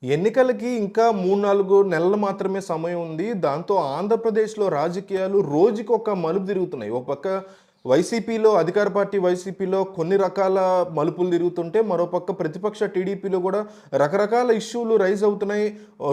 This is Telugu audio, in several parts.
ఎన్నికలకి ఇంకా 3, 4 నెలలు మాత్రమే సమయం ఉంది. దాంతో ఆంధ్రప్రదేశ్‌లో రాజకీయాలు రోజుకొక మలుపు తిరుగుతున్నాయి. ఒక పక్క వైసీపీలో అధికార పార్టీ వైసీపీలో కొన్ని రకాల మలుపులు తిరుగుతుంటే, మరోపక్క ప్రతిపక్ష టీడీపీలో కూడా రకరకాల ఇష్యూలు రైజ్ అవుతున్నాయి.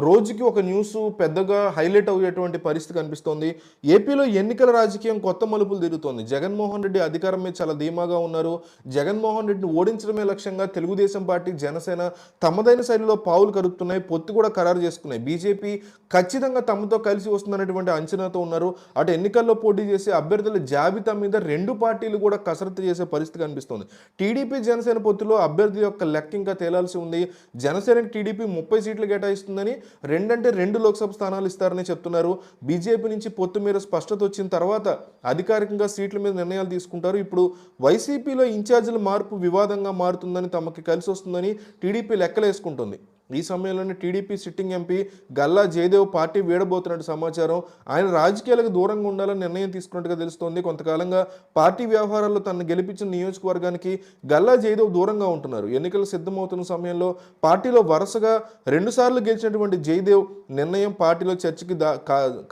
రోజుకి ఒక న్యూసు పెద్దగా హైలైట్ అయ్యేటువంటి పరిస్థితి కనిపిస్తోంది. ఏపీలో ఎన్నికల రాజకీయం కొత్త మలుపులు తిరుగుతోంది. జగన్మోహన్ రెడ్డి అధికారం మీద చాలా ధీమాగా ఉన్నారు. జగన్మోహన్ రెడ్డిని ఓడించడమే లక్ష్యంగా తెలుగుదేశం పార్టీ, జనసేన తమదైన శైలిలో పావులు కదుపుతున్నాయి. పొత్తు కూడా ఖరారు చేసుకున్నాయి. బీజేపీ ఖచ్చితంగా తమతో కలిసి వస్తుందనేటువంటి అంచనాతో ఉన్నారు. అటు ఎన్నికల్లో పోటీ చేసే అభ్యర్థుల జాబితా మీద రెండు పార్టీలు కూడా కసరత్తు చేసే పరిస్థితి కనిపిస్తోంది. టీడీపీ జనసేన పొత్తులో అభ్యర్థి యొక్క లెక్క ఇంకా తేలాల్సి ఉంది. జనసేనకి టీడీపీ 30 సీట్లు కేటాయిస్తుందని, 2 లోక్సభ స్థానాలు ఇస్తారని చెప్తున్నారు. బీజేపీ నుంచి పొత్తు మీద స్పష్టత వచ్చిన తర్వాత అధికారికంగా సీట్ల మీద నిర్ణయాలు తీసుకుంటారు. ఇప్పుడు వైసీపీలో ఇన్ఛార్జీల మార్పు వివాదంగా మారుతుందని, తమకి కలిసి వస్తుందని టీడీపీ లెక్కలేసుకుంటుంది. ఈ సమయంలోనే TDP sitting MP Galla Jayadev party వీడబోతున్నట్టు సమాచారం. ఆయన రాజకీయాలకు దూరంగా ఉండాలని నిర్ణయం తీసుకున్నట్టుగా తెలుస్తోంది. కొంతకాలంగా పార్టీ వ్యవహారాల్లో తనను గెలిపించిన నియోజకవర్గానికి గల్లా జయదేవ్ దూరంగా ఉంటున్నారు. ఎన్నికలు సిద్ధమవుతున్న సమయంలో పార్టీలో వరుసగా 2 సార్లు గెలిచినటువంటి జయదేవ్ నిర్ణయం పార్టీలో చర్చకి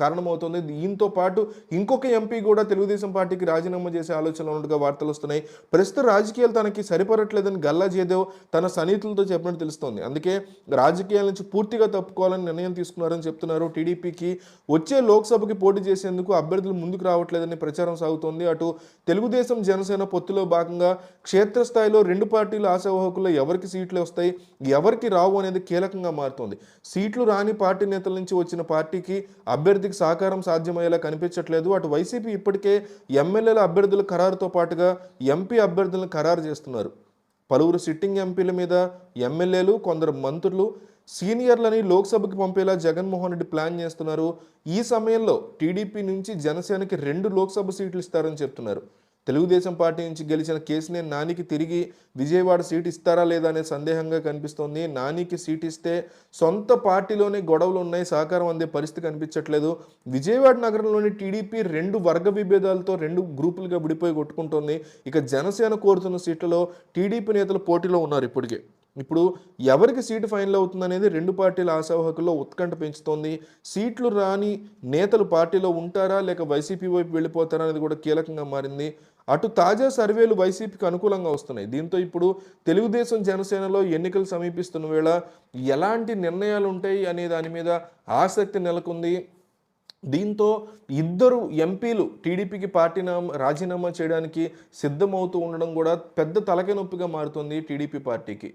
కారణమవుతోంది. దీంతో పాటు ఇంకొక ఎంపీ కూడా తెలుగుదేశం పార్టీకి రాజీనామా చేసే ఆలోచనలు ఉన్నట్టుగా వార్తలు వస్తున్నాయి. ప్రస్తుత రాజకీయాలు తనకి సరిపడట్లేదని గల్లా జయదేవ్ తన సన్నిహితులతో చెప్పినట్టు తెలుస్తోంది. అందుకే రాజకీయాల నుంచి పూర్తిగా తప్పుకోవాలని నిర్ణయం తీసుకున్నారని చెప్తున్నారు. టీడీపీకి వచ్చే లోక్సభకి పోటీ చేసేందుకు అభ్యర్థులు ముందుకు రావట్లేదని ప్రచారం సాగుతోంది. అటు తెలుగుదేశం జనసేన పొత్తులో భాగంగా క్షేత్రస్థాయిలో 2 పార్టీల ఆశావాహకుల్లో ఎవరికి సీట్లు వస్తాయి, ఎవరికి రావు అనేది కీలకంగా మారుతోంది. సీట్లు రాని పార్టీ నేతల నుంచి వచ్చిన పార్టీకి అభ్యర్థికి సహకారం సాధ్యమయ్యేలా కనిపించట్లేదు. అటు వైసీపీ ఇప్పటికే ఎమ్మెల్యేల అభ్యర్థుల ఖరారుతో పాటుగా ఎంపీ అభ్యర్థులను ఖరారు చేస్తున్నారు. పలువురు సిట్టింగ్ ఎంపీల మీద ఎమ్మెల్యేలు, కొందరు మంత్రులు, సీనియర్లని లోక్సభకి పంపేలా జగన్మోహన్ రెడ్డి ప్లాన్ చేస్తున్నారు. ఈ సమయంలో టీడీపీ నుంచి జనసేనకి 2 లోక్సభ సీట్లు ఇస్తారని చెప్తున్నారు. తెలుగుదేశం పార్టీ నుంచి గెలిచిన కేసినేని నానికి తిరిగి విజయవాడ సీటు ఇస్తారా లేదా అనే సందేహంగా కనిపిస్తోంది. నానికి సీటు ఇస్తే సొంత పార్టీలోనే గొడవలు ఉన్నాయి, సహకారం అందే పరిస్థితి కనిపించట్లేదు. విజయవాడ నగరంలోని టీడీపీ 2 వర్గ విభేదాలతో 2 గ్రూపులుగా విడిపోయి కొట్టుకుంటోంది. ఇక జనసేన కోరుతున్న సీట్లలో టీడీపీ నేతలు పోటీలో ఉన్నారు. ఇప్పుడు ఎవరికి సీటు ఫైనల్ అవుతుందనేది 2 పార్టీల ఆశావాహకుల్లో ఉత్కంఠ పెంచుతోంది. సీట్లు రాని నేతలు పార్టీలో ఉంటారా లేక వైసీపీ వైపు వెళ్ళిపోతారా అనేది కూడా కీలకంగా మారింది. అటు తాజా సర్వేలు వైసీపీకి అనుకూలంగా వస్తున్నాయి. దీంతో ఇప్పుడు తెలుగుదేశం జనసేనలో ఎన్నికలు సమీపిస్తున్న వేళ ఎలాంటి నిర్ణయాలు ఉంటాయి అనే దాని మీద ఆసక్తి నెలకొంది. దీంతో ఇద్దరు ఎంపీలు టీడీపీకి రాజీనామా చేయడానికి సిద్ధమవుతూ ఉండడం కూడా పెద్ద తలకాయ నొప్పిగా మారుతుంది టీడీపీ పార్టీకి.